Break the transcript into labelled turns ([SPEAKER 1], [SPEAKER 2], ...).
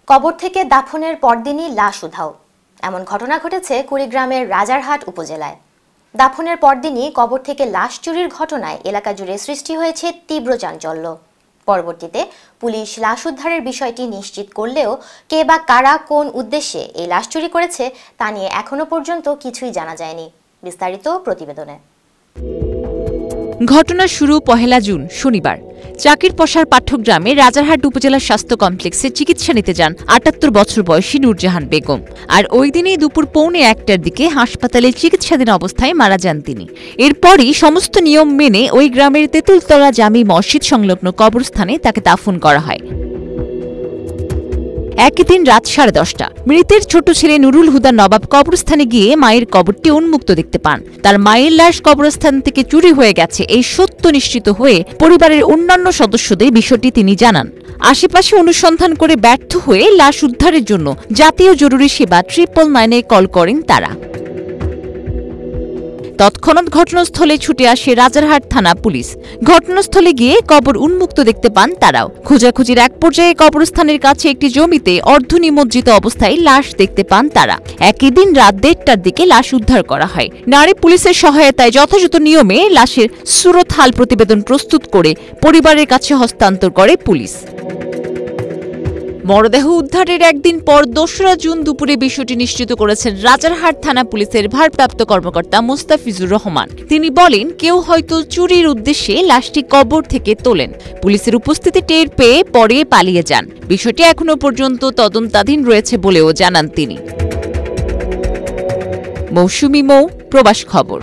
[SPEAKER 1] কবর থেকে দাফনের পরদিনই লাশ উধাও। এমন ঘটনা ঘটেছে কুড়িগ্রামের রাজারহাট উপজেলায়। দাফনের পরদিনই কবর থেকে লাশ চুরির ঘটনায় এলাকা জুড়ে সৃষ্টি হয়েছে তীব্র চাঞ্চল্য। পরবর্তীতে পুলিশ লাশ উদ্ধারের বিষয়টি নিশ্চিত করলেও কে বা কারা কোন উদ্দেশ্যে এই লাশ চুরি করেছে তা নিয়ে এখনো পর্যন্ত কিছুই জানা যায়নি। বিস্তারিত প্রতিবেদনে।
[SPEAKER 2] ঘটনা শুরু 1 জুন শনিবার। চাকিরপশার পাঠ্যগ্রামে রাজারহাট উপজেলা স্বাস্থ্য কমপ্লেক্সে চিকিৎসা নিতে যান 78 বছর বয়সী নূরজাহান বেগম। আর ওই দিনই দুপুর 1:45টার দিকে হাসপাতালে চিকিৎসাধীন অবস্থায় মারা যান তিনি। এরপরই সমস্ত নিয়ম মেনে ওই গ্রামের তেঁতুলতলা জামি মসজিদ সংলগ্ন কবরস্থানে তাকে দাফন করা হয়। একই দিন রাত 10:30 মৃতের ছোট ছেলে নুরুল হুদা নবাব কবরস্থানে গিয়ে মায়ের কবরটি উন্মুক্ত দেখতে পান। তার মায়ের লাশ কবরস্থান থেকে চুরি হয়ে গেছে এই সত্য নিশ্চিত হয়ে পরিবারের অন্যান্য সদস্যদের বিষয়টি তিনি জানান। আশেপাশে অনুসন্ধান করে ব্যর্থ হয়ে লাশ উদ্ধারের জন্য জাতীয় জরুরি সেবা 999-এ কল করেন তারা। তৎক্ষণাৎ ঘটনাস্থলে ছুটে আসে রাজারহাট থানা পুলিশ। ঘটনাস্থলে গিয়ে কবর উন্মুক্ত দেখতে পান তারাও। খোঁজাখুঁজির এক পর্যায়ে কবরস্থানের কাছে একটি জমিতে অর্ধনিমজ্জিত অবস্থায় লাশ দেখতে পান তারা। একই দিন রাত 1:30টার দিকে লাশ উদ্ধার করা হয়। নারী পুলিশের সহায়তায় যথাযথ নিয়মে লাশের সুরত হাল প্রতিবেদন প্রস্তুত করে পরিবারের কাছে হস্তান্তর করে পুলিশ। মরদেহ উদ্ধারের একদিন পর 2রা জুন দুপুরে বিষয়টি নিশ্চিত করেছেন রাজারহাট থানা পুলিশের ভারপ্রাপ্ত কর্মকর্তা মোস্তাফিজুর রহমান। তিনি বলেন, কেউ হয়তো চুরির উদ্দেশ্যে লাশটি কবর থেকে তোলেন। পুলিশের উপস্থিতি টের পেয়ে পরে পালিয়ে যান। বিষয়টি এখনো পর্যন্ত তদন্তাধীন রয়েছে বলেও জানান তিনি। মৌসুমী মৌ, প্রবাস খবর।